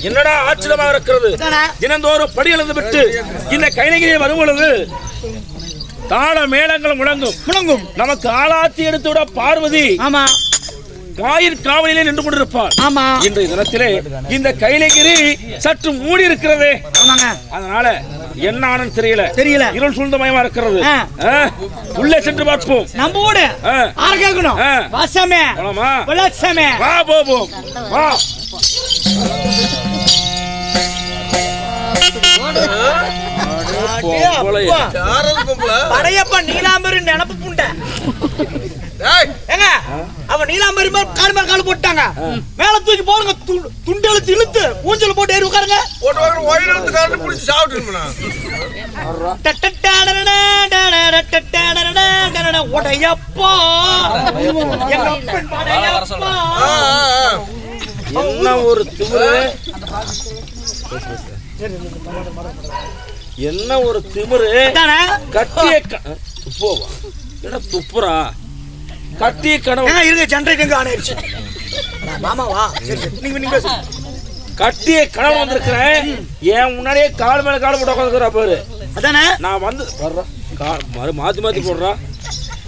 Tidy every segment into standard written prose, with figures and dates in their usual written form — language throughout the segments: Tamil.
என்னடா ஆச்சரியமாக இருக்கிறது. தினந்தோறும் படி எழுந்து விட்டு இந்த கைலகிரியை வரும் பொழுது தாள மேளங்கள் முழங்கும். நமக்கு ஆளாத்தி எடுத்து விட பார்வதி வாயில் காவலிலே நின்று கொண்டிருப்பார். இன்றைய தினத்திலே இந்த கைலகிரி சற்று மூடி இருக்கிறது. அதனால என்ன ஆனன்னு தெரியல. இருள் சூழ்ந்த மயமா இருக்கிறது. உள்ளே சென்று பார்ப்போம். நம்மோடு கேட்கணும். வா போவோம். வா. படையப்பா நீலாம்பரி நினப்பு புண்டை. அவன் நீலாம்பரி கால் போட்டாங்க. மேல தூக்கி போடுங்க. துண்டு எழுத்து இழுத்து ஊஞ்சல் போட்டு ஏறி உட்காருங்க. என்ன ஒரு திமிரு, என்ன ஒரு திமிரு. கட்டிய துப்புரா கட்டிய கனவு இருங்க. ஜெனரேட்டர் ஆன் ஆயிடுச்சு. மாமாவா நீங்க கட்டிய கனவு வந்திருக்கிறேன். என் முன்னாடியே கால் மேல கால் போட்டு உட்காந்துக்கிறா பாரு. அதானே நான் வந்து மாத்தி போடுறா.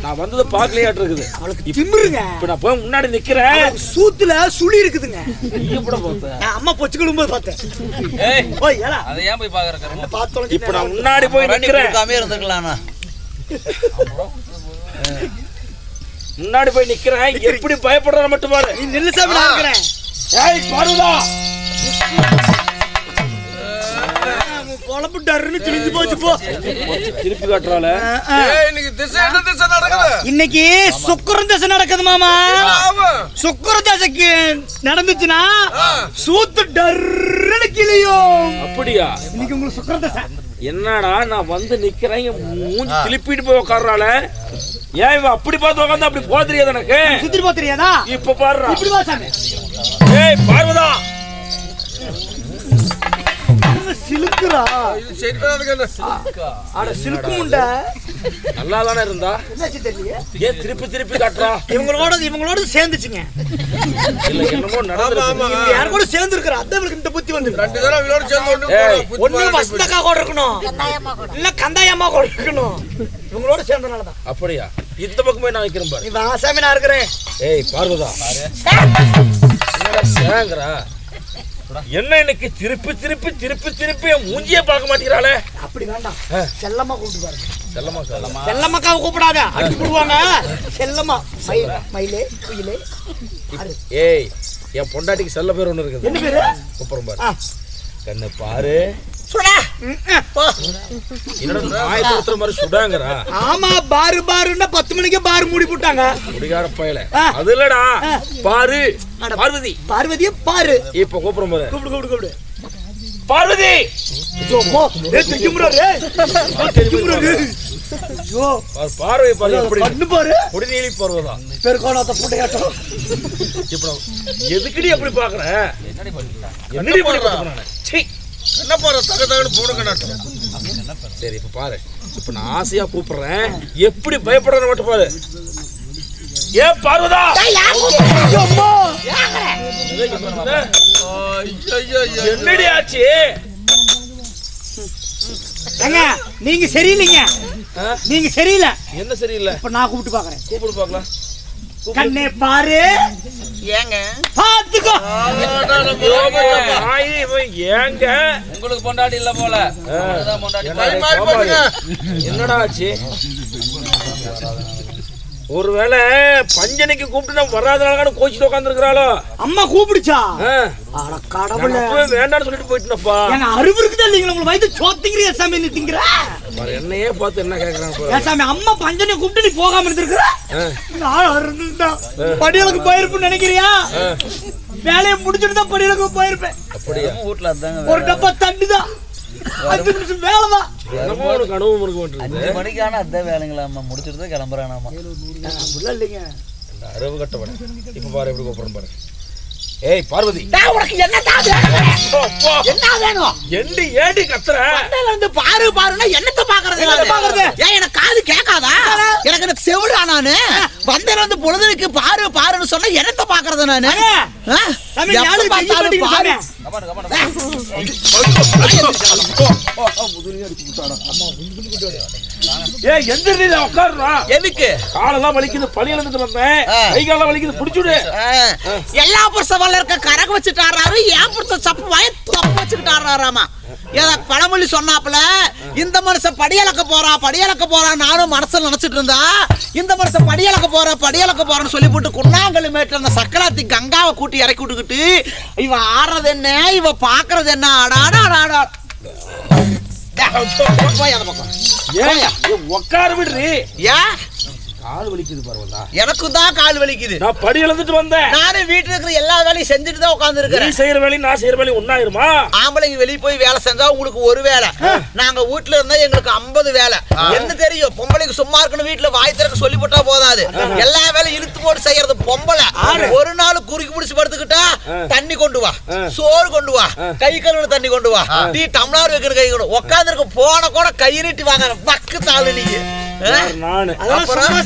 நான் வந்தது பாக்கலையாட்டு இருக்குது. இப்ப நான் போய் முன்னாடி நிக்கிறேன். சூத்துல சுழி இருக்குதுங்க. அம்மா பொச்சுக்கும் போது பார்த்தேன். அதை ஏன் போய் பாக்குறேன். இப்ப நான் முன்னாடி போய் நிக்கிறேன். இருந்துக்கலாம். முன்னாடி போய் நிக்கிறேன். எப்படி பயப்படுற மட்டும் பாரு. நீ நெல்லு சாமி நான் இருக்கிறேன். ஏய் பருதா பொளப்புட்டாருன்னு கிழிஞ்சு போச்சு. போ திருப்பி காட்டுறால. இன்னைக்கு திசை என்ன திசை நடக்குது? இன்னைக்கு சுக்கிரன் திசை நடக்குது மாமா. சுக்கிர திசைக்கு நடந்துச்சுன்னா சூத்து டர்ன்னு கிளியும். அப்படியா? இன்னைக்கு உங்களுக்கு சுக்கிர திசை. என்னடா நான் வந்து நிக்கிறேன். மூஞ்சி திருப்பிட்டு போய் உட்கார்றால. ஏன் இவன் அப்படி பார்த்து உட்காந்து அப்படி போக தெரியாது எனக்கு. சுத்திட்டு போக தெரியாதா? இப்ப பாருடா. இப்படி வா சாமி. ஏய் பார்வதா சிலுக்குறா. இது சரி வராதுங்க. அட சிலுக்கு முண்டை. நல்லா தானே இருந்தா. என்னாச்சு தெரியல. ஏன் திருப்பி காட்டுறா. இவங்களோட சேர்ந்துச்சுங்க. இல்ல என்னமோ நடந்துருக்கு. யார் கூட சேர்ந்து இருக்கற. அத இவங்களுக்கு இந்த புத்தி வந்து. ரெண்டு தடவை இவளோட சேர்ந்து ஒண்ணு வஸ்தக்கா கூட இருக்கணும். இல்ல கந்தாயம்மா கூட இருக்கணும். இவங்களோட சேர்ந்தனால தான். அப்படியா? இந்த பக்கமே நான் நிக்கிறேன் பாரு. நீ வாசாமி நான் இருக்கறேன். ஏய் பார்வதா என்னடா சேங்கறா. என்ன இன்னைக்கு திருப்பி மூஞ்சியே பார்க்க மாட்டீங்கறாளே. அப்படி வேண்டாம். செல்லம்மா கூப்பிட்டு பாருங்க. செல்லம்மாக்காவை கூப்பிடாத. அடி போடுவாங்க. செல்லம்மா மயிலே குயிலே. ஏய் என் பொண்டாட்டிக்கு செல்ல பேர் ஒண்ணு இருக்குது. என்ன பேரு? கூப்பிடுறேன் பாரு. கண்ணு பாரு. சுடா. என்னடா நாய் தூத்துற மாதிரி சுடாங்கறா. ஆமா பாருன்னா 10 மணிக்கு பார் மூடி போட்டாங்க. குடிகார பயல. அது இல்லடா. பாரு பார்வதி. பார்வதியே பாரு. இப்ப கூப்பிடுறேன் பாரு. கூப்பிடு. பார்வதி. ஜோமோ ஏய் திக்கும்றாரு. திக்கும்றாரு. ஐயோ பார்வை பாரு எப்படி கண்ணு பாரு. குடிநீலி பார்வதா. பெருகோணாத புண்டையாட்டம். இப்ப எதுக்குடி அப்படி பாக்குற? என்னடி பண்ற? சீ என்ன போற தகதகன்னு போடுங்க நாட்டு. சரி இப்ப பாரு. இப்ப நான் ஆசையா கூப்பிடுறேன். எப்படி பயப்படுறன்னு மட்டும் பாரு. ஏ பார்வதா. அம்மா என்னடி ஆச்சு? ஏங்க நீங்க சரியில்லைங்க. நீங்க சரியில்லை. என்ன சரியில்லை? இப்ப நான் கூப்பிட்டு பாக்குறேன். கூப்பிடு பாக்கலாம். கண்ணே பாரு. ஏங்க பாத்துக்கோ. ஏங்க உங்களுக்கு பொண்டாட்டி இல்ல போல. என்னடா ஆச்சு? ஒருவேளை பஞ்சனைக்கு கூப்பிட்டு நம்ம வராதனால கோச்சிட்டு உட்கார்ந்து இருக்கிறாளோ. அம்மா கூப்பிடுச்சா? கடவுளே வேண்டாம்னு சொல்லிட்டு போயிட்டுனப்பா. எங்க அறிவு இருக்குதா இல்லைங்களா? உங்களுக்கு வயித்து சோத்திங்கிறியா சாமி? நீ திங்கிற என்னையே பார்த்து என்ன கேட்கறாங்க சாமி? அம்மா பஞ்சனை கூப்பிட்டு நீ போகாம இருந்திருக்கிற. படியலுக்கு போயிருப்புன்னு நினைக்கிறியா? வேலையை முடிச்சுட்டு தான் படியலுக்கு போயிருப்பேன். அப்படியா? வீட்டுல ஒரு டப்பா தண்ணிதான் 5 நிமிஷம் வேலைதான். கனவு இருக்க மாட்டேங்குது. 5 மணிக்கான அந்த வேலைங்களாமா முடிச்சுட்டு கிளம்புறானாமா. இல்லைங்க அறிவு கட்டவன. இப்ப பாரு எப்படி கூப்பிடுறேன் பாரு. ஏய் பார்வதி உனக்கு என்ன வேணும்? ஏடி கத்துற? வந்து பாருன்னா என்னத்த பாக்குறது? ஏன் எனக்கு காது கேட்காதா? எனக்கு செவிடா நானு. வந்தேன் வந்து பொழுதுக்கு பாருன்னு சொன்னா என்னத்த பாக்குறது நானு சாமி நாளைக்கு கையை கட்டிக்கிட்டு சாமி ஏய் எந்திரா உட்காருடா. எதுக்கு காலெல்லாம் வலிக்குது, பனி எழுந்துட்டு வந்தேன். கை காலெல்லாம் வலிக்குது, புடிச்சுடு. எல்லா புருஷவல்ல இருக்க கரக வச்சுட்டாரு, ஏன் புருஷ சப்பு வாய தப்பு வச்சுக்கிட்டாராமா. ஏதா பழமொழி சொன்னாப்புல, இந்த மனுஷன் படியலக்க போறா நானும் மனசுல நினைச்சிட்டு இருந்தா, இந்த மனுஷன் படியலக்க போறான்னு சொல்லி போட்டு குண்ணாங்கல் மேட்டு அந்த சக்கராத்தி கங்காவை கூட்டி இறக்கி விட்டுக்கிட்டு இவ ஆடுறது என்ன, இவ பாக்குறது என்ன, ஆடாடா உட்கார விடுறி. ஏன் கால் வலிக்குது பரவாயில்ல. எனக்கும் தான் கால் வலிக்குது. நான் படி எழுந்துட்டு வந்தேன். நானும் வீட்டுல இருக்கிற எல்லா வேலையும் செஞ்சுட்டு தான் உட்கார்ந்து இருக்கிறேன். நீ செய்யற வேலையும் நான் செய்யற வேலையும் ஒண்ணாயிருமா? ஆம்பளைங்க வெளியே போய் வேலை செஞ்சா உங்களுக்கு ஒரு வேலை, நாங்க வீட்டுல இருந்தா எங்களுக்கு 50 வேலை. என்ன தெரியும், பொம்பளைக்கு சும்மா இருக்கணும், வீட்டுல வாய் திறக்க சொல்லி போட்டா போதாது, எல்லா வேலையும் இழுத்து போட்டு செய்யறது பொம்பளை. ஒரு நாள் குறுக்கி பிடிச்சு படுத்துக்கிட்டா தண்ணி கொண்டு வா, சோறு கொண்டு வா, கை கழுவுன தண்ணி கொண்டு வா, டீ டம்ளார் வைக்கிற கை கொண்டு உட்கார்ந்து இருக்க போன கூட கை நீட்டி வாங்க பக்கு தாள். நீங்க நானு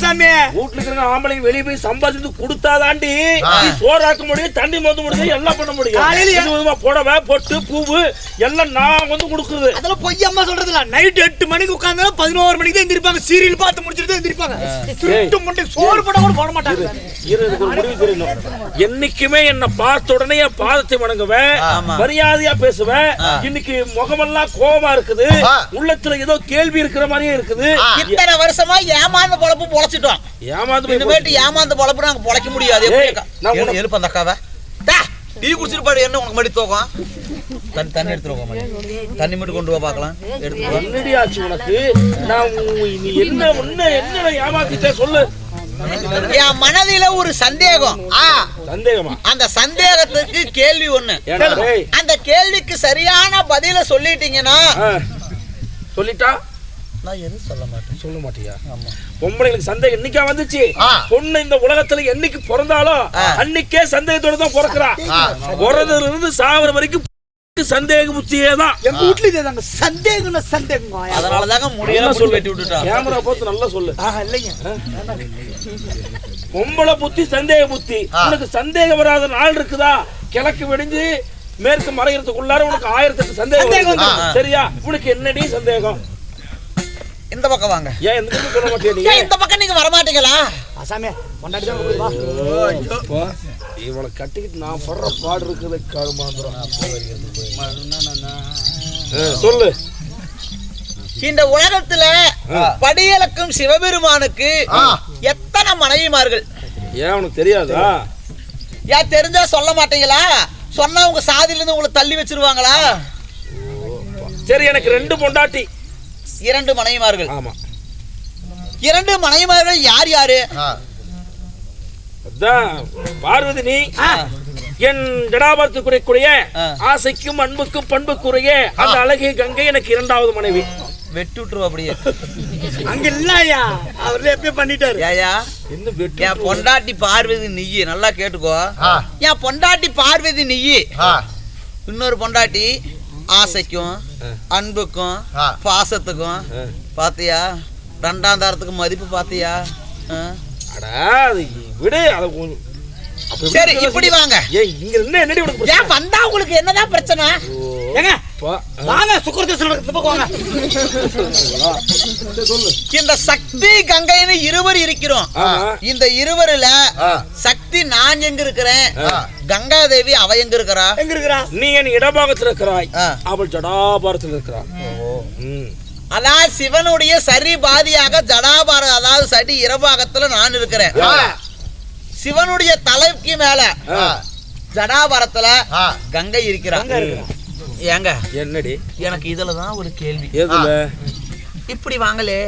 சாமி வீட்டுல இருக்கிற ஆம்பளைங்க வெளியே போய் சம்பாதிச்சு கொடுத்தாதாண்டி சோறாக்க முடியும், தண்ணி மொந்து முடியும், எல்லாம் பண்ண முடியும். புடவை பொட்டு பூவு எல்லாம் நான் வந்து கொடுக்குது. அதெல்லாம் பொய் அம்மா சொல்றதுல. நைட் 8 மணிக்கு உட்கார்ந்தா 11 மணிக்கு தான் எந்திரிப்பாங்க, சீரியல் பார்த்து முடிச்சிட்டு எந்திரிப்பாங்க. திருட்டு முட்டை சோறு போட கூட போட மாட்டாங்க. இதுக்கு ஒரு முடிவு தெரியணும். என்னைக்குமே என்ன பார்த்த உடனே என் பாதத்தை வணங்குவேன், மரியாதையா பேசுவேன். இன்னைக்கு முகமெல்லாம் கோபமா இருக்குது, உள்ளத்துல ஏதோ கேள்வி இருக்கிற மாதிரியே இருக்குது. இத்தனை வருஷமா ஏமாந்த பொழப்பு பொழைச்சிட்டோம், ஏமாந்த பொழப்பு நாங்க பொழைக்க முடியாது. எழுப்ப அந்த அக்காவை டீ குடிச்சிட்டு பாடு, என்ன உனக்கு மடி தோக்கம், தண்ணி எடுத்துருவோம், தண்ணி மட்டும் கொண்டு வா பாக்கலாம். என்னடி ஆச்சு உனக்கு? நான் நீ என்ன ஏமாத்திட்டே சொல்லு. என் மனதில ஒரு சந்தேகம். சந்தேகமா? அந்த சந்தேகத்துக்கு கேள்வி ஒண்ணு, அந்த கேள்விக்கு சரியான பதில சொல்லிட்டீங்கன்னா சொல்லிட்டா நான் எதுவும் சொல்ல மாட்டேன். சொல்ல மாட்டியா? பொம்பளைங்களுக்கு சந்தேகம் என்னைக்கா வந்துச்சு? பொண்ணு இந்த உலகத்துல என்னைக்கு பிறந்தாலும் அன்னைக்கே சந்தேகத்தோட தான் பிறக்கிறா. பிறந்ததுல இருந்து சாவர வரைக்கும் சந்தேக புத்தியே தான். எங்க வீட்ல இதேதாங்க, சந்தேகம். அதனாலதாங்க முடியல சொல்லி வெட்டி விட்டுட்டான். கேமரா பார்த்து நல்லா சொல்லு. இல்லைங்க, பொம்பளை புத்தி சந்தேக புத்தி. உனக்கு சந்தேகம் வராத நாள் இருக்குதா? கிழக்கு வெடிஞ்சு மேற்கு மறையறதுக்குள்ளார உனக்கு 1008 சந்தேகம். சரியா? உனக்கு என்னடி சந்தேகம்? இந்த பக்கம் வாங்க. ஏன் இந்த பக்கம் சொல்ல மாட்டியா நீ? இந்த பக்கம் நீங்க வர மாட்டீங்களா? சாமி கொண்டாடி தான் வா. இவளை கட்டிக்கிட்டு நான் படுற பாடு இருக்குது கருமாந்திரம். சொல்லு. இந்த உலகத்துல படியலக்கும் சிவபெருமானுக்கு எத்தனை மனைவிமார்கள்? ஏன் உனக்கு தெரியாதா? ஏன் தெரிஞ்சா சொல்ல மாட்டீங்களா? சொன்னா உங்க சாதியில இருந்து உங்களை தள்ளி வச்சிருவாங்களா? சரி, எனக்கு 2 பொண்டாட்டி 2 மனைவிமார்கள். ஆமா. 2 மனைவிமார்கள் யார் யாரு? பார்வதி நீ என் ஜடாபாரத்துக்குரிய ஆசைக்கும் அன்புக்கும் பண்புக்குரிய அந்த அழகிய கங்கை எனக்கு 2வது மனைவி. வெட்டி விட்டுருவா அப்படியே. அங்க இல்லையா, அவர்ல எப்பயே பண்ணிட்டாரு. ஏயா என் பொண்டாட்டி பார்வதி நீயி, நல்லா கேட்டுக்கோ. என் பொண்டாட்டி பார்வதி நீயி, இன்னொரு பொண்டாட்டி ஆசைக்கும் அன்புக்கும் பாசத்துக்கும் பாத்தியா, 2ஆம் தரத்துக்கு மதிப்பு பாத்தியா? சரி, இப்படி வாங்க. ஏன் வந்தா உங்களுக்கு என்னதான் பிரச்சனை? ஏங்க வாங்க, சுக்கரத்தை வாங்க. இந்த சக்தி கங்கைன்னு 2 இருக்கிறோம். இந்த 2ல சக்தி நான் எங்க இருக்கிறேன், கங்கா தேவி அவ எங்க இருக்கிறா? நீ என் இடபாகத்தில் இருக்கிறாய், அவள் ஜடாபாரத்தில் இருக்கிறாள். அதாவது சிவனுடைய சரி பாதியாக ஜடாபார, அதாவது சரி இரபாகத்துல நான் இருக்கிறேன். சிவனுடைய தலைக்கு மேல ஜடாபாரத்துல கங்கை இருக்கிறான். ஏங்க என்னடி எனக்கு இதுலதான் ஒரு கேள்வி. எதுல? இப்படி வாங்களே.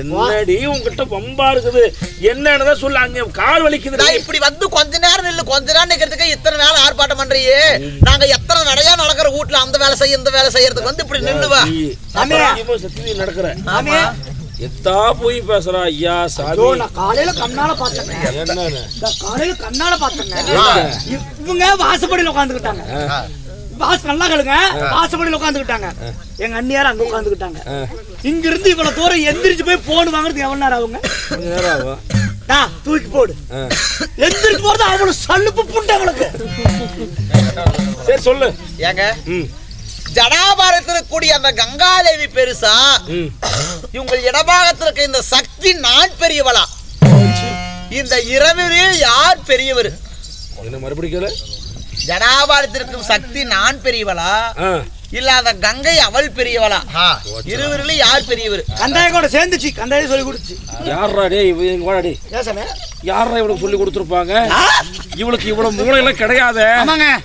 என்னடி உங்ககிட்ட பம்பா இருக்குது? என்னன்னு சொல்லு. அங்க கால் வலிக்குது. இப்படி வந்து கொஞ்ச நேரம் நில்லு, கொஞ்ச நேரம் நிக்கிறதுக்கு இத்தனை வேலை ஆர்ப்பாட்டம் பண்றியே. நாங்க எத்தனை நடையா நடக்கிற வீட்டுல அந்த வேலை செய்ய இந்த வேலை செய்யறதுக்கு வந்து இப்படி நின்னுவா சத்தியம் நடக்கிற. எத்தா போய் பேசுறா ஐயா சாமி. நான் காலையில கண்ணால பார்த்தேன். இவங்க வாசப்படியில உட்காந்துக்கிட்டாங்க. வாச நல்லா கேளுங்க, வாசப்படியில உட்காந்துக்கிட்டாங்க. எங்க அண்ணியார் அங்க உட்காந்துக்கிட்டாங்க. இங்க இருந்து இவ்வளவு தூரம் எந்திரிச்சு போய் போன் வாங்குறதுக்கு எவ்வளவு நேரம் ஆகுங்க? தூக்கி போடு. எந்திரிச்சு போறது அவங்களுக்கு சல்லுப்பு புண்டை அவங்களுக்கு. சரி சொல்லு. ஏங்க ம் ஜடாபாரத்தில் இருக்கக்கூடிய அந்த கங்காதேவி பெருசா, இவங்க இடபாகத்தில் இருக்க இந்த சக்தி நான் பெரியவளா? இந்த இரவில் யார் பெரியவர்? என்ன மறுபடியும் ஜடாபாரத்தில் இருக்கும் சக்தி நான் பெரியவளா இல்ல அந்த கங்கை அவள் பெரியவளா? இருவரிலும் யார் பெரியவர்? கந்தாயம் கூட சேர்ந்துச்சு, கந்தாயம் சொல்லி கொடுத்து. யாரா டே இவங்க வாடா டே. யாரா இவளுக்கு சொல்லி கொடுத்துருப்பாங்க? இவளுக்கு இவ்வளவு மூளை எல்லாம் கிடையாது.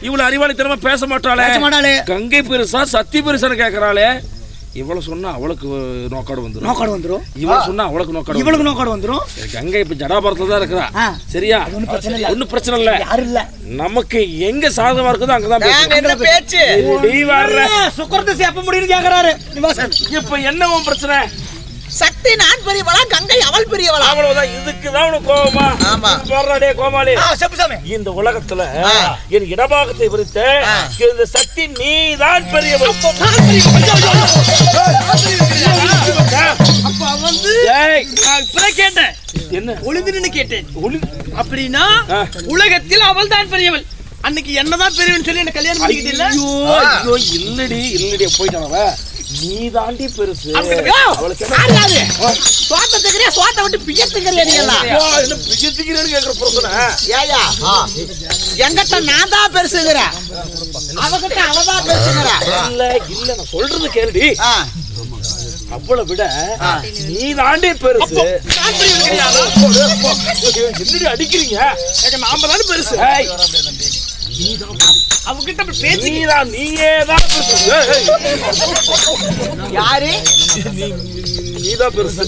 இவ்வளவு அறிவாளித்தனமா பேச மாட்டாளே. கங்கை பெருசா சக்தி பெருசான்னு கேக்குறாளே. இவ்வளவு சொன்னா அவளுக்கு நோக்காடு வந்துரும். இவளு சொன்னா அவளுக்கு நோக்காடு வந்துரும். கங்கை இப்ப ஜடாபாரத்துல தான் இருக்கிறா. சரியா? ஒண்ணும் பிரச்சனை இல்ல. நமக்கு எங்க சாதகமா இருக்குதோ அங்கதான் பேச்சு. சுக்கரத்தை எப்ப முடியும்னு கேக்குறாரு. இப்ப என்ன உன் பிரச்சனை? சக்தி நான் பெரியவளா கங்கை அவள் பெரியவளா? அவ்வளவுதான். இதுக்குதான் உனக்கு கோபமா? ஆமா. போறாடே கோமாளி. இந்த உலகத்துல என் இடபாகத்தை விரித்த இந்த சக்தி நீதான் பெரியவள். அப்ப வந்து கேட்டேன், என்ன ஒளிந்து கேட்டேன். அப்படின்னா உலகத்தில் அவள் தான் பெரியவள். அன்னைக்கு என்னதான் பெரியவன் சொல்லி என்ன கல்யாணம் பண்ணிக்கிட்டு இல்ல? ஐயோ இல்லடி போயிட்டானவ. நீ தாண்டி பெருசு. சோத்தை விட்டு பியத்துக்கிறேன்னு கேக்குற பிரச்சனை. ஏயா எங்கிட்ட நான் தான் பெருசுங்கிறேன், அவகிட்ட அவதான் பெருசுங்கிறேன். இல்ல நான் சொல்றது கேளுடி. அவளை விட நீ தாண்டி பெருசு. என்னடி அடிக்கிறீங்க? நாம தானே பெருசு. அவகிட்ட பேச்சு நீயேதான் யாரு? நீதான் பெருசு.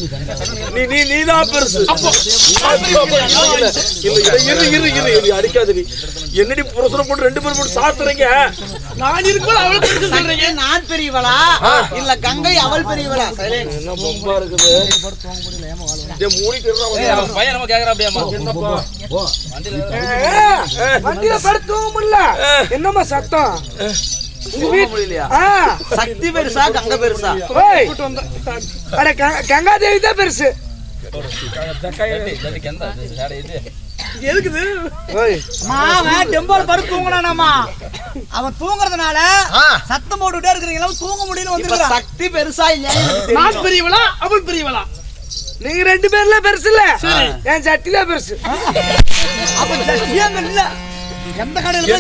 நீதான் பெருசு. இரு அடிக்காது. நீ என்னடி புரசனம் போட்டு 2 பேரும் போட்டு சாத்துறீங்க. நான் இருக்கும்போது அவளுக்கு சொல்றீங்க. நான் பெரியவளா இல்ல கங்கை அவள் பெரியவளா? என்ன பொம்பா இருக்குது. பையன் நம்ம கேக்குறா அப்படியாமா? வண்டியில படுத்தவும் இல்ல. என்னமா சத்தம்? சக்தி பெருசா கங்கை பெருசா? கங்காதேவி தான் பெருசு. எதுக்குது? டெம்போல படுத்து தூங்கினானாமா. அவன் தூங்குறதுனால சத்தம் போட்டுட்டே இருக்கிறீங்களா? தூங்க முடியல வந்து. சக்தி பெருசா இல்லையா? நான் பெரியவளா அவள் பெரியவளா? நீங்க 2 பேர்ல பெருசு இல்ல, என் சட்டில பெருசு. இல்ல எந்த கடையில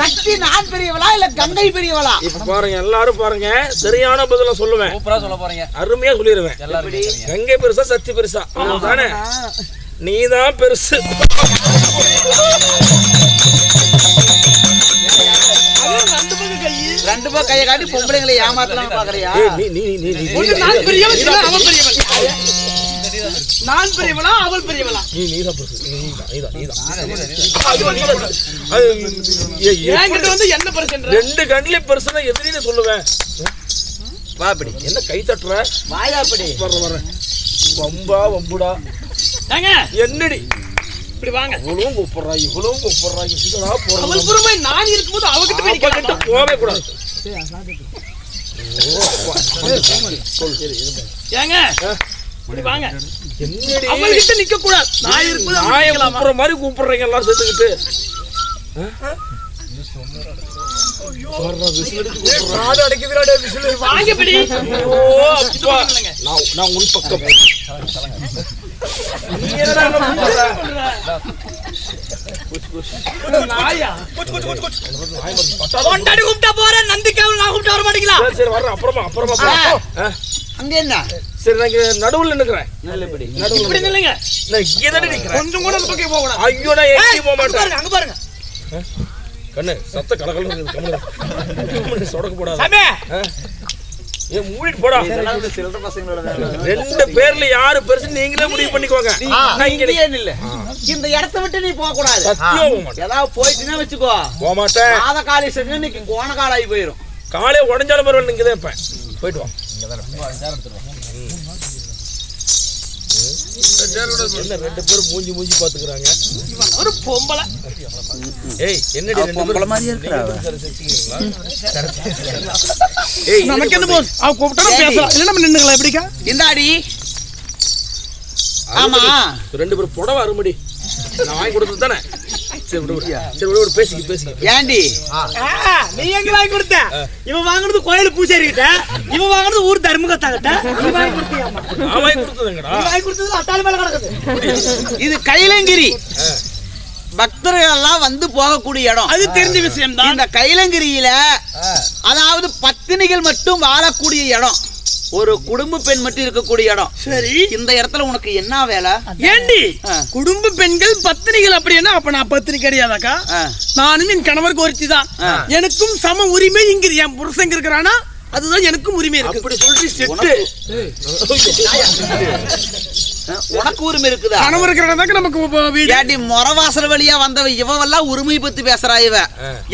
சக்தி நான் பெரியவளா இல்ல கங்கை பெரியவளா? இப்ப பாருங்க, எல்லாரும் பாருங்க, சரியான பதில சொல்லுவேன். சூப்பரா சொல்ல போறீங்க. அருமையா சொல்லிடுவேன். கங்கை பெருசா சக்தி பெருசா? தானே நீதான் பெருசு. ரெண்டு பேர் கையை காட்டி பொம்பளைங்களை ஏமாத்தலாம் பாக்குறியா? நான் பெரியவளா அவள் பெரியவளா? நீதான் பெருசு. என்கிட்ட வந்து என்ன பிரச்சனை? 2 கண்ணிலே பெருசுனா எதிரின்னு சொல்லுவேன். வா அப்படி. என்ன கை தட்டுற? வாயா அப்படி. வர்றேன். வம்புடா. என்னடி இப்படி வாங்க. இவ்வளவும் கூப்பிடுறா. இதுடா போறா. அவள் பொறுமை நான் இருக்கும்போது அவகிட்ட போவே கூடாது. ஏங்க இப்படி வாங்க. என்னடி அவள்கிட்ட நிக்க கூடாது. நான் இருக்கும்போது நாயை கூப்பிடுற மாதிரி கூப்பிடுறீங்க எல்லாரும் சேர்த்துக்கிட்டு. வாங்க பிடி. நான் உன் பக்கம். கொண்டாடி கூப்பிட்டா போறேன். நந்திக்காவில் நான் கூப்பிட்டு வர மாட்டீங்களா? சரி வர்றேன். அப்புறமா அங்க என்ன? சரி நான் நடுவுல நிக்கிறேன். இப்படி நில்லுங்க. கொஞ்சம் கூட பக்கம் போக கூடாது. ஐயோ நான் எங்கேயும் போக மாட்டேன். அங்க பாருங்க. கண்ணு சத்த கலகல சொடக்க போடாது. ஏன் மூடிட்டு போடா. சில்லற பசங்களோட 2 பேர்ல யாரு பெருசு நீங்களே முடிவு பண்ணிக்கோங்க. இந்த இடத்தை விட்டு நீ போக கூடாது. சத்தியம் ஏதாவது போயிட்டுன்னா வச்சுக்கோ. போக மாட்டேன். ஆத காலை செஞ்சு இன்னைக்கு கோண காலாகி போயிடும். காலே உடஞ்சாலும் பரவாயில்ல. நீங்க தான் இருப்பேன். போயிட்டு வா. என்ன 2 பேரும் மூஞ்சி பாத்துக்கிறாங்க. ஒரு பொம்பளை. ஏய் என்னடி 2 பேரும் மாதிரியே இருக்கறா? ஏய் நமக்கு என்ன போன்? அவ கூப்பிட்டா பேசலாம். இல்ல நம்ம நின்னுக்கலாம். எப்படிக்கா? இந்தாடி ஆமா ரெண்டு பேரும் புடவை அருமடி நான் வாங்கி கொடுத்தது தானே. சரி விடு பேசிக்க. ஏண்டி நீ எங்க வாங்கி கொடுத்த? இவன் வாங்குறது கோயில் பூசாரி கிட்ட, இவன் வாங்குறது ஊர் தர்மகத்தா கிட்ட. நீ வாங்கி கொடுத்தியாமா? நான் வாங்கி கொடுத்ததுங்கடா. நீ வாங்கி கொடுத்தது அட்டாளி மேல கிடக்குது. இது கைலங்கிரி பக்தர்கள் எல்லாம் வந்து போகக்கூடிய இடம். அது தெரிஞ்ச விஷயம் தான். இந்த கைலங்கிரியில அதாவது பத்தினிகள் மட்டும் வாழக்கூடிய இடம், ஒரு குடும்ப பெண் மட்டும் இருக்கக்கூடிய இடம். சரி, இந்த இடத்துல உனக்கு என்ன வேலை? ஏண்டி குடும்ப பெண்கள் பத்தினிகள் அப்படின்னா அப்ப நான் பத்தினி கிடையாதாக்கா? நானும் என் கணவருக்கு ஒருத்தி தான். எனக்கும் சம உரிமை இங்க என் புருஷங்க இருக்கிறானா, அதுதான் எனக்கும் உரிமை இருக்கு. அப்படி சொல்லி செட்டு உனக்கு உரிமை இருக்குதா? கணவர் இருக்கிறாங்க நமக்கு வீடு. ஏண்டி மொரவாசல் வழியா வந்தவ இவெல்லாம் உரிமை பத்தி பேசுறா. இவ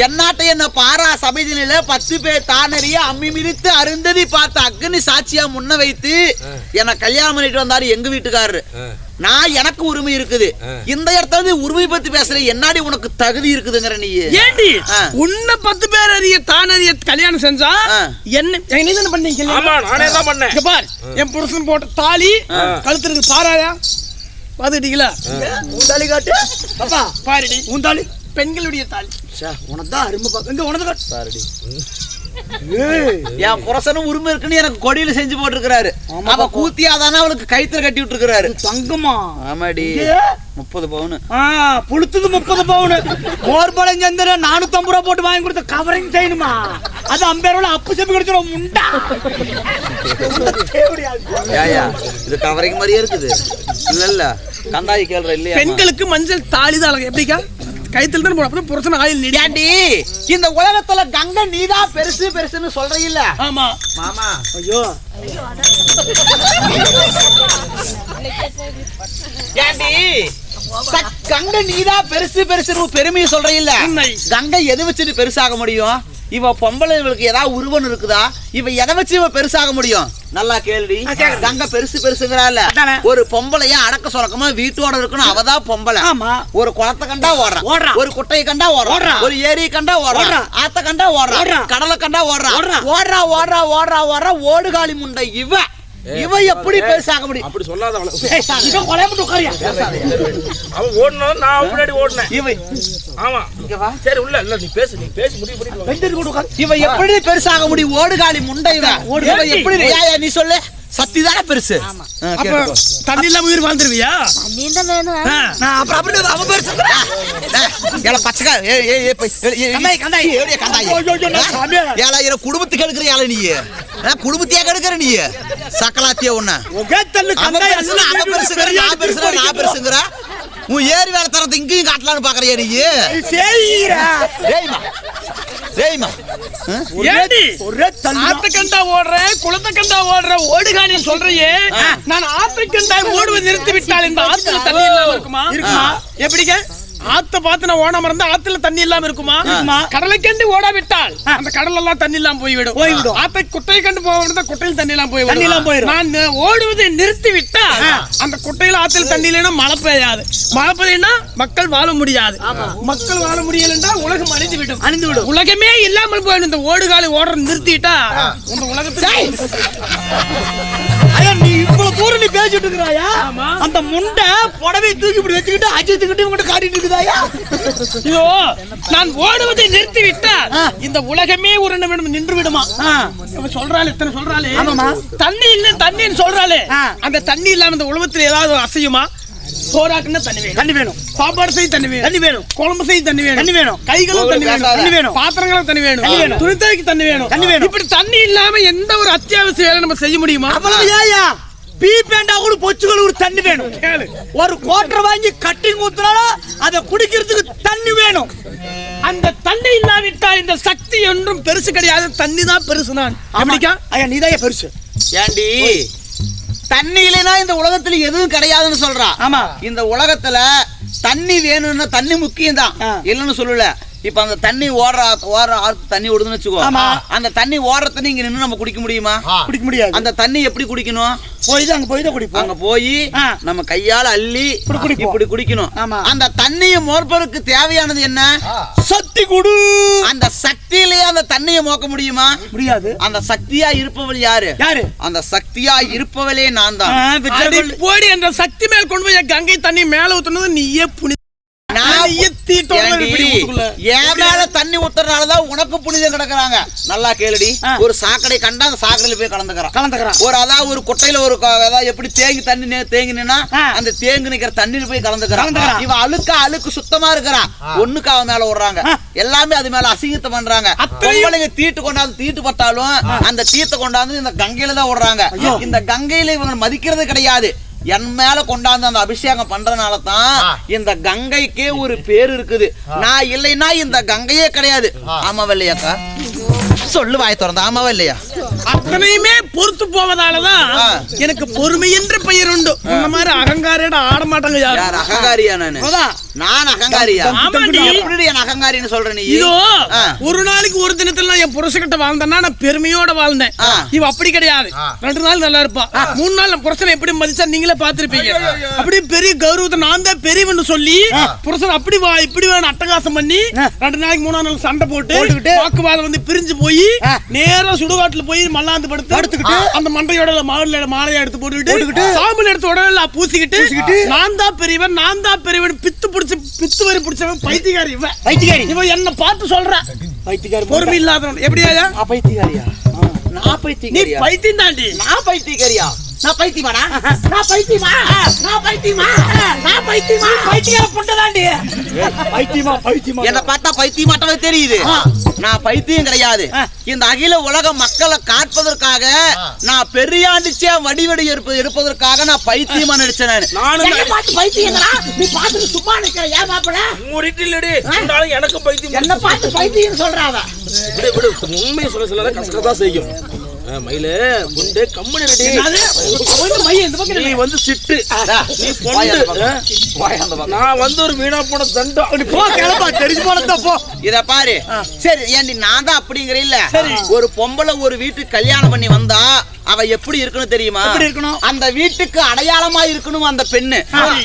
என்னாட்ட என்ன பாரா சபையில 10 பேர் தானறிய அம்மி மிதித்து அருந்ததி பார்த்து அக்னி சாட்சியா முன்ன வைத்து என்ன கல்யாணம் பண்ணிட்டு வந்தாரு எங்க வீட்டுக்காரரு. நான் எனக்கு உரிமை இருக்குது. இந்த இடத்துல உரிமை பத்தி பேசுற என்னாடி உனக்கு தகுதி இருக்குதுங்கிற நீ? ஏண்டி உன்ன 10 பேர் அறிய தான் அறிய கல்யாணம் செஞ்சா என்ன நீ தான பண்ணீங்க? ஆமா நானே தான் பண்ணேன். இங்க பார், என் புருஷன் போட்ட தாலி கழுத்துக்கு பாராயா பாத்துட்டீங்களா? உண்டாலி காட்டு அப்பா பாருடி. உண்டாலி பெண்களுடைய தாலி. உனக்கு தான் அருமை பாக்க. எங்க உனக்கு காட்டு பாருடி. என் புருஷனும் உரிமை இருக்குன்னு எனக்கு கொடியில செஞ்சு போட்டுருக்காரு. அவ கூத்தியாதானே அவளுக்கு கைத்துல கட்டி விட்டு இருக்காரு. தங்கமா? ஆமாடி 30 பவுன். புளுத்துது 30 பவுன். மோர் பழம் சந்திர 450 ரூபா போட்டு வாங்கி கொடுத்த கவரிங் செய்யணுமா? அது 50 ரூபாய் அப்பு செப்பி கிடைச்சிடும் முண்டா. இது கவரிங் மாதிரியே இருக்குது. இல்ல கந்தாயி கேள்ற இல்லையா? பெண்களுக்கு மஞ்சள் தாலி தான் அழகு. எப்படிக்கா? கைத்துல தான் போடும். புருஷன் ஆயில் நீடி. ஏண்டி இந்த உலகத்துல கங்கை நீதான் பெருசு பெருசுன்னு சொல்ற இல்ல? ஆமா மாமா. ஐயோ ஏண்டி கங்கை நீதான் பெருசு பெருசுன்னு பெருமையை சொல்ற இல்ல? கங்கை எதை வச்சுட்டு பெருசாக முடியும்? இவ பொம்பளை இவளுக்கு ஏதாவது உருவம் இருக்குதா? இவ எதை வச்சு இவ பெருசாக முடியும்? நல்லா கேள்வி. கங்கை பெருசு பெருசுங்கிறாள். ஒரு பொம்பளைய அடக்க சொரக்கமா வீட்டோட இருக்கணும், அவதான் பொம்பளை. ஒரு குளத்தை கண்டா ஓடுறான், ஒரு குட்டையை கண்டா ஓடுறான், ஒரு ஏரியை கண்டா ஓடுறான், ஆத்த கண்டா ஓடுறான், கடலை கண்டா ஓடுறான். ஓடுகாலி முண்டை இவ எப்படி பெருசாக முடியும்? அப்படி சொல்லாத. இவன் கொலை பண்ணி உட்காரியா? அவன் ஓடணும், நான் முன்னாடி ஓடுனேன். இவ ஆமா இங்க வா. சரி உள்ள இல்ல நீ பேசு முடிவு பண்ணிட்டு. இவ எப்படி பெருசாக முடியும்? ஓடுகாலி முண்டை இவ எப்படி? நீ சொல்லு. சக்தி தானே பெருசு. அப்ப தண்ணி இல்லாம உயிர் வாழ்ந்துருவியா? குடும்பத்துக்கு எடுக்கிற நீ குடும்பத்தையா கெடுக்கிற நீ சக்கலாத்தியா ஒண்ணு பெருசுங்கிற உன் ஏரி வேலை தரத்தை இங்கேயும் காட்டலான்னு பாக்குறியா நீ? ஆத்துக்கண்டா ஓடுறேன், குளத்தை கண்டா ஓடுறேன், ஓடுகாணி சொல்றையே. நான் ஆத்துக்கண்டா ஓடுவது நிறுத்தி விட்டால் இந்த ஆத்துல தண்ணி இல்லாம இருக்குமா? எப்படிங்க? ஆத்த பார்த்து நான் ஓடாம இருந்தா ஆத்துல தண்ணி இல்லாம இருக்குமா? கடலை கண்டு ஓடாவிட்டால் அந்த கடல் எல்லாம் தண்ணி இல்லாம போய்விடும். ஆத்தை குட்டையை கண்டு போக குட்டையில் தண்ணி எல்லாம் போய்விடும். நான் ஓடுவதை நிறுத்தி விட்டா அந்த குட்டையில ஆத்துல தண்ணி இல்லைன்னா மழை பெய்யாது. மழை பெய்யுன்னா மக்கள் வாழ முடியாது. மக்கள் வாழ முடியலன்னா உலகம் அழிந்து விடும். உலகமே இல்லாமல் போயிடும். இந்த ஓடுகாலை ஓடுற நிறுத்திட்டா இந்த உலகத்துல நீ இவ்வளவு தூரம் நீ பேசிட்டு இருக்கிறாயா? அந்த முண்டை புடவை தூக்கி இப்படி வச்சுக்கிட்டு அஜித்துக்கிட்டு இவங்க காட்டிட்டு இருக்குதாயா? ஐயோ நான் ஓடுவதை நிறுத்தி விட்டா இந்த உலகமே ஒரு நிமிடம் நின்று விடுமா? சொல்றாள் இத்தனை சொல்றாளே தண்ணி இல்ல தண்ணின்னு சொல்றாளே. அந்த தண்ணி இல்லாம இந்த உலகத்துல ஏதாவது அசையுமா? சோறாக்குன்னா தண்ணி வேணும், சாப்பாடு செய்ய தண்ணி வேணும், குழம்பு செய்ய தண்ணி வேணும், கைகளும் தண்ணி வேணும், பாத்திரங்களும் தண்ணி வேணும், துணித்தலைக்கு தண்ணி வேணும். இப்படி தண்ணி இல்லாம எந்த ஒரு அத்தியாவசிய வேலை நம்ம செய்ய முடியுமா? பீ பேண்டா கூட பொச்சுகள் ஒரு தண்ணி வேணும். ஒரு கோட்டரை வாங்கி கட்டிங் ஊத்துனாலும் அதை குடிக்கிறதுக்கு தண்ணி வேணும். அந்த தண்ணி இல்லாவிட்டால் இந்த சக்தி ஒன்றும் பெருசு கிடையாது. தண்ணி தான் பெருசு. நான் அப்படிக்கா? ஐயா நீதான் பெருசு. ஏண்டி தண்ணி இல்லைன்னா இந்த உலகத்துல எதுவும் கிடையாதுன்னு சொல்றா. ஆமா இந்த உலகத்துல தண்ணி வேணும்னா தண்ணி முக்கியம் தான், இல்லன்னு சொல்லல. இப்ப அந்த தண்ணி ஓடுற தண்ணி ஓடுதுன்னு வச்சுக்கோ. அந்த தண்ணி ஓடுற தண்ணி இங்க நின்று நம்ம குடிக்க முடியுமா? குடிக்க முடியாது. அந்த தண்ணி எப்படி குடிக்கணும்? அங்க போய் தான் குடிப்போம். அங்க போய் நம்ம கையால அள்ளி இப்படி குடிக்கணும். அந்த தண்ணியை மோர்பருக்கு தேவையானது என்ன? சத்து. சக்தி கொடு. அந்த சக்தியிலேயே அந்த தண்ணியை மோக்க முடியுமா? முடியாது. அந்த சக்தியா இருப்பவள் யாரு? யாரு? அந்த சக்தியா இருப்பவளே நான் தான். அடி போடி, அந்த சக்தி மேல் கொண்டு போய் கங்கை தண்ணி மேல ஊத்துனது நீயே புனி. என் மேல தண்ணி ஊத்துறதுனாலதான் உனக்கு புனிதம் கிடக்குறாங்க. நல்லா கேளுடி. ஒரு சாக்கடை கண்டா அந்த சாக்கடையில போய் கலந்துக்கிறான். ஒரு அதாவது ஒரு குட்டையில ஒரு எப்படி தேங்கி தண்ணி தேங்கி நின்னா அந்த தேங்கி நிக்கிற தண்ணியில போய் கலந்துக்கிறான். இவன் அழுக்கு சுத்தமா இருக்கிறான். ஒண்ணுக்கு அவன் மேல விடுறாங்க. எல்லாமே அது மேல அசிங்கத்தை பண்றாங்க. பொம்பளைங்க தீட்டு கொண்டாந்து தீட்டு பட்டாலும் அந்த தீர்த்த கொண்டாந்து இந்த கங்கையில தான் விடுறாங்க. இந்த கங்கையில இவங்க மதிக்கிறது கிடையாது. என் மேல கொண்டாந்து அந்த அபிஷேகம் பண்றதுனால தான் இந்த கங்கைக்கே ஒரு பேர் இருக்குது. நான் இல்லைன்னா இந்த கங்கையே கிடையாது. ஆமாவா இல்லையாக்கா? சொல்லு, வாய் திறந்தா. ஆமாவா இல்லையா? அத்தனையுமே பொறுத்து போவதாலதான் எனக்கு பொறுமை என்ற பெயர் உண்டு. இந்த மாதிரி அகங்காரியோட ஆட மாட்டாங்க. யார் அகங்காரியா? நான் அகங்காரியா? எப்படி என் அகங்காரின்னு சொல்ற நீ? இதோ ஒரு நாளைக்கு ஒரு தினத்துல என் புருஷகிட்ட வாழ்ந்தேன்னா நான் பெருமையோட வாழ்ந்தேன். இவ அப்படி கிடையாது. 2 நாள் நல்லா இருப்பா, 3 நாள் நம்ம புருஷனை எப்படி மதிச்சா நீங்களே பாத்துருப்பீங்க. அப்படி பெரிய கௌரவத்தை நான் தான் பெரியவன்னு சொல்லி புருஷன் அப்படி வா இப்படி வேணும் அட்டகாசம் பண்ணி 2 நாளைக்கு 3 நாள் சண்டை போட்டு வாக்குவாதம் வந்து பிரிஞ்சு போய் நேரா சுடுகாட்டுல போய் மல்லாந்து படுத்துக்கிட்டு அந்த மண்டையோட மாலையை எடுத்து போட்டுக்கிட்டு சாம்பல் எடுத்து உடனே பூசிக்கிட்டு நான் தான் பெரியவன் நான் தான் பெரியவன் பித்து வரி பிடிச்சவன் பைத்தியக்காரி. இவன் என்ன பார்த்து சொல்ற பைத்தியக்காரி, பொறுமை இல்லாதவன். எப்படியா பைத்தியக்காரியா? நான் பைத்தியக்காரியா? நீ பைத்தியம் தாண்டி. நான் பைத்தியக்காரியா? நான் பைத்தியமாடா? நான் பைத்தியமா? நான் பைத்தியமா? நான் பைத்தியமா? பைத்தியக்கார புண்டதாண்டி. பைத்தியமா என்ன பார்த்தா பைத்தியமாட்டவே தெரியுது. நான் பைத்தியம் கிடையாது. இந்த அகில உலக மக்களை காட்பதற்காக நான் பெரியாண்டிச்சே வடிவடி இருப்பதற்காக நான் பைத்தியமா நடிச்சேன். பைத்தியங்களா? நீ பார்த்து சும்மா நிக்கிற. ஏன் மாப்பிள எனக்கு பைத்தியம் என்ன பார்த்து பைத்தியம் சொல்றாங்க? உண்மையை சொல்ல கஷ்டத்தான் செய்யும். மயில குண்டே கம்மனி ரெடி. நீ வந்து சிட்டு, நீ பொண்டு, நான் வந்து ஒரு வீணா போன தண்டம். போ கிளம்பா, தெரிஞ்சு போனதா போ. இத பாரு. சரி, ஏண்டி நான் தான் அப்படிங்கிற இல்ல. ஒரு பொம்பளை ஒரு வீட்டுக்கு கல்யாணம் பண்ணி வந்தா அவ எப்படி இருக்கணும் தெரியுமா? அந்த வீட்டுக்கு அடையாளமா இருக்கணும். அந்த பெண்ணு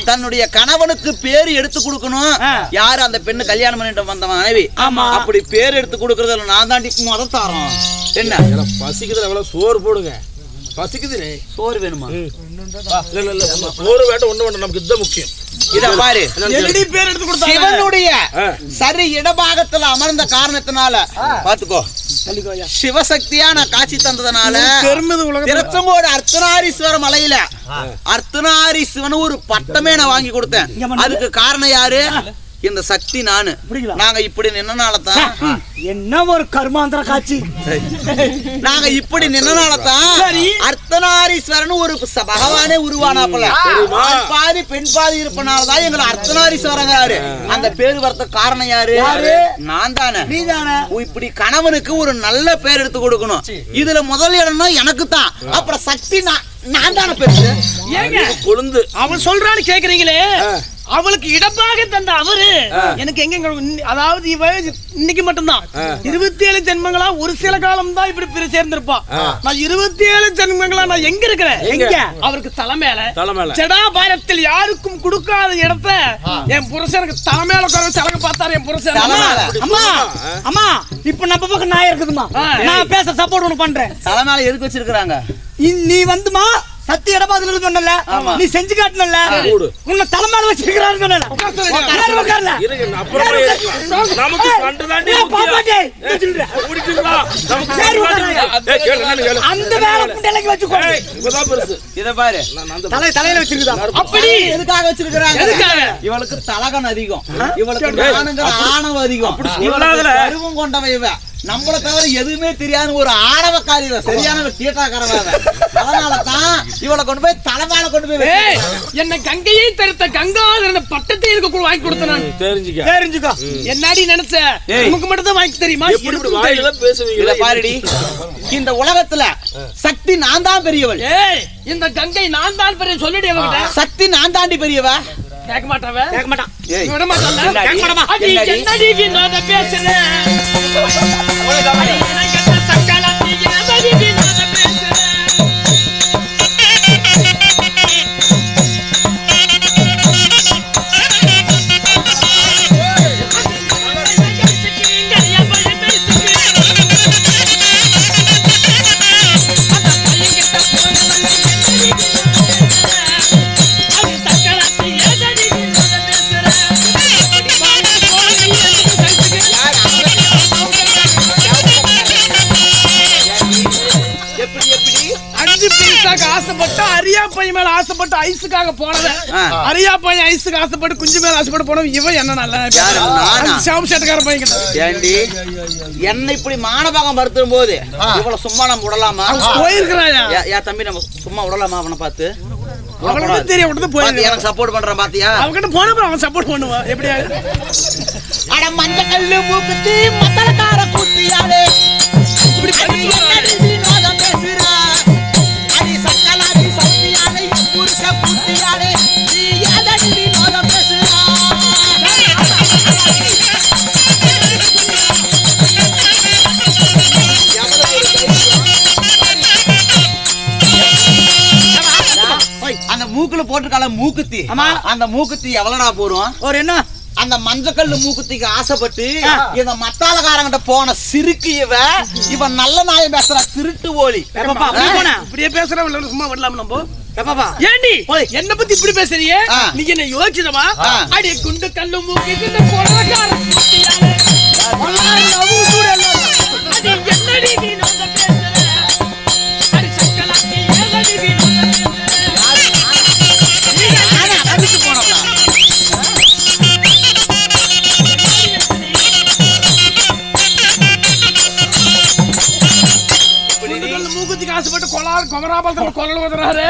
தன்னுடைய கணவனுக்கு பேரு எடுத்து கொடுக்கணும். யாரு? அந்த பெண்ணு கல்யாணம் பண்ணிட்டு வந்த மனைவி. அப்படி பேர் எடுத்து கொடுக்கறதுல நான் தாண்டி மதத்தாரோம். என்ன பசிக்குதுல சோறு போடுங்க. பசிக்குது. சோறு வேணுமா? சோறு வேண்டாம், ஒண்ணு வேண்டாம், நமக்கு இதுதான் முக்கியம். இத பாரு. பேர் எடுத்து கொடுத்தா சிவனுடைய சரி இடபாகத்துல அமர்ந்த காரணத்தினால பாத்துக்கோ, சிவசக்தியா நான் காட்சி தந்ததுனால திருச்செங்கோடு அர்த்தநாரீஸ்வர மலையில அர்த்தநாரீஸ்வரன் ஒரு பட்டமே நான் வாங்கி கொடுத்தேன். அதுக்கு காரணம் யாரு? இந்த சக்தி நானு. நாங்க இப்படி நின்னனாலதான் என்ன ஒரு கர்மாந்திர காட்சி. நாங்க இப்படி நின்னனாலதான் அர்த்தநாரீஸ்வரன் ஒரு பகவானே உருவானாப்பல. பாதி பெண் பாதி இருப்பனாலதான் எங்களை அர்த்தநாரீஸ்வரங்கிறாரு. அந்த பேரு வரத்த காரணம் யாரு? நான் தானே. இப்படி கணவனுக்கு ஒரு நல்ல பேர் எடுத்து கொடுக்கணும். இதுல முதல் இடம்னா எனக்கு தான். அப்புறம் சக்தி நான் தானே பெருசு. கொழுந்து அவன் சொல்றான்னு கேக்குறீங்களே, அவளுக்கு இடப்பாக தந்த அவரு எனக்கு எங்க, அதாவது இவ இன்னைக்கு மட்டும்தான் 27 ஜென்மங்களா ஒரு சில காலம் தான் இப்படி சேர்ந்திருப்பா. நான் 27 ஜென்மங்களா நான் எங்க இருக்கிறேன்? எங்க? அவருக்கு தலைமையில ஜடாபாரத்தில் யாருக்கும் கொடுக்காத இடத்த என் புருஷனுக்கு தலைமையில குறைவு சலக பார்த்தாரு என் புருஷன். அம்மா அம்மா இப்ப நம்ம பக்கம் நான் இருக்குதுமா, நான் பேச சப்போர்ட் ஒண்ணு பண்றேன். தலைமையில எதுக்கு வச்சிருக்காங்க? நீ வந்துமா சத்தி இடபாதுல சொன்னல, நீ செஞ்சு காட்டல, உன்னை தலைமையில வச்சிருக்காரு சொன்னல. அந்த வேலை புண்டைக்கு வச்சுக்கோ. இத பாரு, தலையில வச்சிருக்கா. அப்படி எதுக்காக வச்சிருக்காங்க? இவளுக்கு தலகன் அதிகம், இவளுக்கு ஆணவம் அதிகம், இவளுக்கு கருவம் கொண்டவ. இவ நம்மள தவிர எதுவுமே தெரியாத ஒரு ஆணவக்காரி, சரியான தீட்டாக்காரவாத. அதனாலதான் இவளை கொண்டு போய் தலைமையில கொண்டு போய் என்ன கங்கையை தடுத்த கங்காதரன் பட்டத்தை இருக்க வாங்கி கொடுத்தேன். தெரிஞ்சுக்கோ. என்னடி நினைச்ச? உனக்கு மட்டும் தான் வாங்கி தெரியுமா? பாருடி, இந்த உலகத்துல சக்தி நான் தான் பெரியவள். இந்த கங்கை நான் தான் பெரிய சொல்லிடு. சக்தி நான் தாண்டி பெரியவ. கேட்க மாட்டான். விட மாட்டான். என்னடி நான் பேசுறேன்? பையன் மேல ஆசைப்பட்டு ஐஸுக்காக போனவன், அரியா பையன் ஐஸுக்கு ஆசைப்பட்டு குஞ்சு மேல ஆசைப்பட்டு போனவன் இவன் என்ன நல்ல சாம் சேட்டுக்கார பையன் கிட்ட. ஏண்டி என்ன இப்படி மானபாகம் படுத்தும் போது இவ்வளவு சும்மா நம்ம விடலாமா? போயிருக்கிறாயா? ஏன் தம்பி நம்ம சும்மா விடலாமா? அவனை பார்த்து அவனுக்கு தெரியும் விட்டு போய் எனக்கு சப்போர்ட் பண்றான் பாத்தியா? அவன்கிட்ட போன அவன் சப்போர்ட் பண்ணுவான். எப்படியா அட மஞ்ச கல்லு மூக்குத்தி மத்தலக்கார குத்தியாலே இப்படி வினோதம் பேசுறா. அடி சக்கலாதி சௌத்தியாலே புருஷ குத்தியாலே நீ ஏதடி வினோதம் பேசுறா. அந்த மூக்குல போட்டுக்கால மூக்குத்தி, அந்த மூக்குத்தி எவ்வளவுடா போறோம்? ஒரு என்ன அந்த மஞ்சக்கல்லு மூக்குத்திக்கு ஆசைப்பட்டு இந்த மத்தாலக்காரங்கிட்ட போன சிறுக்கு இவன் நல்ல நாயம் பேசுற திருட்டு ஓலி. இப்படியே பேசுறவன் சும்மா விடலாம் நம்ம. ஏண்டி என்ன பத்தி இப்படி பேசுறீங்க? நீங்க என்ன யோசிச்சதமா? அடி குண்டு கல்லு மூக்கு இந்த கொள்ளக்கார குத்தியாலே ஒல்லாரி நவு சூடல அடி என்னடி நீ நொந்த பேசுற? அடி சக்கலாத்தி ஏதடி நீ நொந்த பேசுற? நானே அடிச்சு போனவளா? மூக்குத்திக்கு ஆசைப்பட்டு கொமராபாலத்துல கொள்ள வந்துறாரு.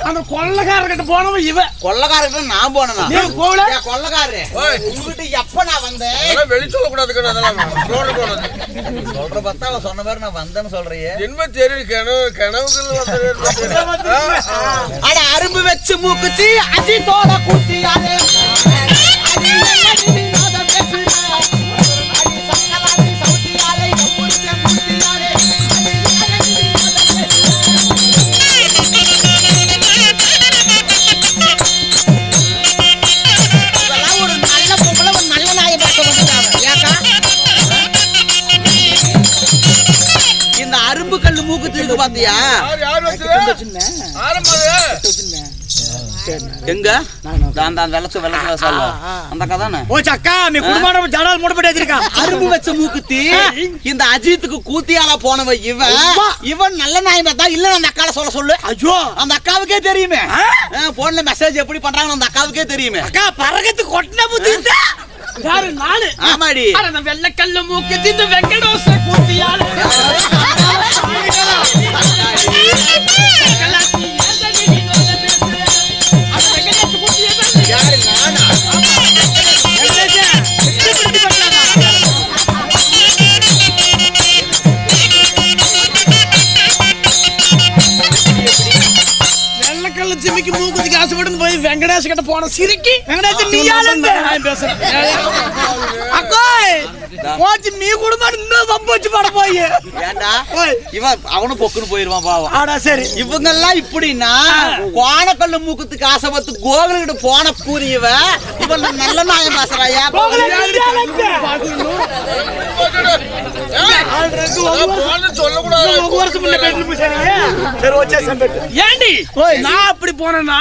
அந்த கொள்ளக்காரர்கிட்ட போனவன் இவன். கொள்ளக்காரர்கிட்ட நான் போனேனா? நீ போல கொள்ளக்காரரே உங்ககிட்ட எப்ப நான் வந்தேன்? வெளி சொல்ல கூடாதுக்கு அதெல்லாம் ரோடு போனது சொல்ற பார்த்தா அவன் சொன்ன மாதிரி நான் வந்தேன்னு சொல்றியே. என்ன தெரியும் கனவுகள் அட அரும்பு வச்சு மூக்குத்தி அஜித்தோட குத்தியாலே அடி என்னடி வினோதம் பேசுறா. அடி சக்கலாதி சௌத்தியாலே புருஷ குத்தியாலே அடி என்னடி வினோதம் பேசுறா. ஒரு நல்ல பொம்பளை ஒரு நல்ல நாயை பார்க்க வந்துட்டாங்க. ஏக்கா இந்த அரும்பு கல்லு மூக்குத்தி இருக்கு பாத்தியா? யார் வச்சது? எங்க அந்த வெள்ளச்சு சொல்ல அந்த கதானே அக்கா நீ குடும்பம் ஜடால் மூடப்பட்டு அரும்பு வச்ச மூக்குத்தி இந்த அஜித்துக்கு கூத்தியால போனவ இவன் நல்ல நாய் பார்த்தா இல்ல அந்த அக்கால சொல்ல சொல்லு. ஐயோ அந்த அக்காவுக்கே தெரியுமே போன்ல மெசேஜ் எப்படி பண்றாங்கன்னு அந்த அக்காவுக்கே தெரியுமே. அக்கா பறகத்து கொட்டின புத்தி யாரு நானு? ஆமாடி அந்த வெள்ளக்கல்ல மூக்குத்தி இந்த வெங்கடோச கூத்தியால யாரு நானா? வெள்ளக்கல்ல சிமிக்கு மூக்குத்திக்கு ஆசைப்பட்டு போய் வெங்கடேஷ் கிட்ட போன சிரிக்கி வெங்கடேஷ் நீ பேசுறேன் போச்சு நீ குடும்பம் இன்னும் வம்பு பட போய் ஏண்டா இவன் அவனும் பொக்குன்னு போயிருவான் பாவம். ஆடா சரி இவங்க எல்லாம் இப்படின்னா கோணக்கல்லு மூக்குத்துக்கு ஆசைப்பட்டு கோகுல்கிட்ட போன பூரியவ இவன் நல்ல நாயம் பேசுறாயா? ஏண்டி நான் அப்படி போனேன்னா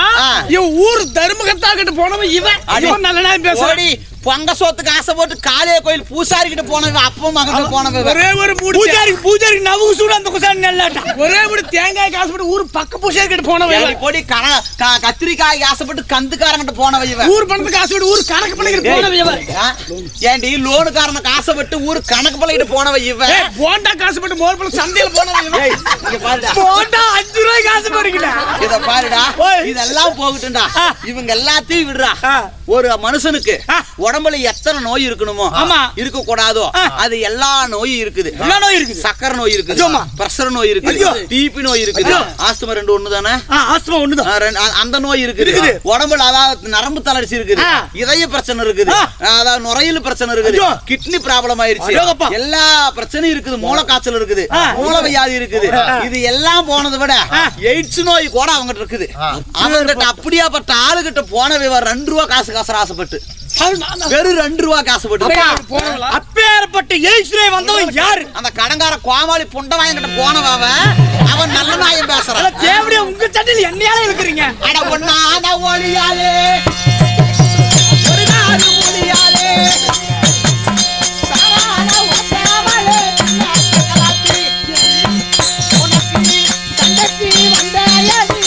இவன் ஊர் தர்மகத்தா கிட்ட போனவன் இவன் நல்ல நாயம் பேசுறாடி. பொங்க சோத்துக்கு ஆசைப்பட்டு காளிய கோயில் பூசாரி கிட்ட போனவ அப்பா மகன் போனவ ஒரே ஒரு பூஜாரி நவுகு சூடு அந்த குசாரி நல்லாட்டா ஒரே ஒரு தேங்காய்க்கு ஆசைப்பட்டு ஊர் பக்க பூசாரி கிட்ட போனவ பொடி கத்திரிக்காய்க்கு ஆசைப்பட்டு கந்துக்காரங்கிட்ட போனவ இவன் ஊர் பணத்துக்கு ஆசைப்பட்டு ஊர் கணக்கு பண்ணிக்கிட்டு போனவ இவன். ஏண்டி லோனுக்காரனுக்கு ஆசைப்பட்டு ஊர் கணக்கு பண்ணிக்கிட்டு போனவ இவன். போண்டா காசுப்பட்டு மோர்பல சந்தையில போனவ இவன். இங்க பாருடா போண்டா 5 ரூபாய்க்கு காசுப்படுறீங்களா? இத பாருடா இதெல்லாம் போகட்டும்டா. இவங்க எல்லாத்தையும் விடுறா. ஒரு மனுஷனுக்கு உடம்புல எத்தனை நோய் இருக்கணுமோ இருக்க கூடாதோ அது எல்லா நோயும் இருக்குது. சக்கரை நோய் இருக்குது, பிரஷர் நோய் இருக்குது, டிபி நோய் இருக்குது, ஆஸ்துமா 2 ஒண்ணுதானே? ஆஸ்துமா ஒண்ணுதான். அந்த நோய் இருக்குது. உடம்புல அதாவது நரம்பு தளர்ச்சி இருக்குது, இதய பிரச்சனை இருக்குது, அதாவது நுரையீரல் பிரச்சனை இருக்குது, கிட்னி ப்ராப்ளம் ஆயிருச்சு, எல்லா பிரச்சனையும் இருக்குது, மூளை காய்ச்சல் இருக்குது, மூலவியாதி இருக்குது. இது எல்லாம் போனதை விட எய்ட்ஸ் நோய் கூட அவங்ககிட்ட இருக்குது. அவங்ககிட்ட அப்படியாப்பட்ட ஆளுகிட்ட போனவே 2 ரூபா காசு ஆசைப்பட்டு வெறும் 2 ரூபா காசுப்பட்டு அப்பேற்பட்ட எய்ட்ஸ்ல வந்தவன் யாரு? அந்த கடங்கார கோமாளி புண்டவாயங்கிட்ட போனவன் அவன் நல்ல நாயம் பேசுறான். தேவடியா உங்க சட்டையில என்னையால இருக்கிறீங்க? அட ஒண்ணான ஒளியாலே ஒரு நாடு மொழியாலே சாவான ஒட்டாமலே கலாத்தி உனக்கு தண்டத்தி வந்தாயடி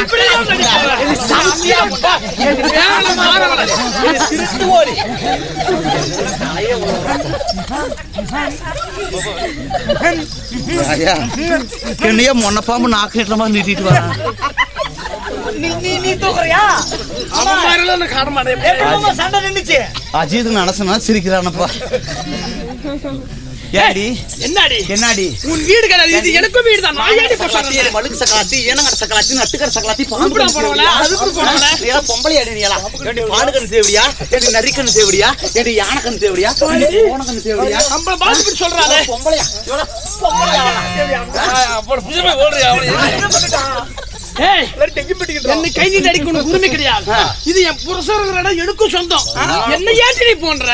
இப்படிதான் நடிக்கிறேன். என்னை சாமியா முட்டா, என்னை மேல மாறவள, என்னை திருட்டு ஓடி. ஐயா, என்னைய மொன்ன பாம்பு நாக்கு நீட்டுற மாதிரி நீட்டிட்டு வரேன். நீ தூக்குறியா? அவன் மாதிரிலாம் நான் காட்ட மாட்டேன். சண்டை நின்னுச்சு. அஜித் நடசனா சிரிக்கிறானப்பா. ஏடி என்னடி என்னடி உன் வீடு கிடையாது, இது எனக்கும் வீடு தான். நான் ஏடி போறேன்? மழுக்கு சக்கலாத்தி, ஏனங்கட சக்கலாத்தி, நட்டுக்கட சக்கலாத்தி, உருப்படா போறவள, அதுக்கு போறவள. நீலாம் பொம்பளை அடி நீலாம். ஏடி பாடுகன்னு தேவடியா, ஏடி நரிக்கன்னு தேவடியா, ஏடி யானக்கன்னு தேவடியா, போனக்கன்னு தேவடியா. நம்ம பாஸ் இப்படி சொல்றானே. பொம்பளையா இவள பொம்பளையா அப்போ புதுமை ஓடுறியா அவளை? ஏய், என்னை கை நீட்டி அடிக்க உனக்கு உரிமை கிடையாது. இது என் புருஷன் இருக்கிற இடம் எனக்கும் சொந்தம். என்ன ஏற்றி நீ போன்ற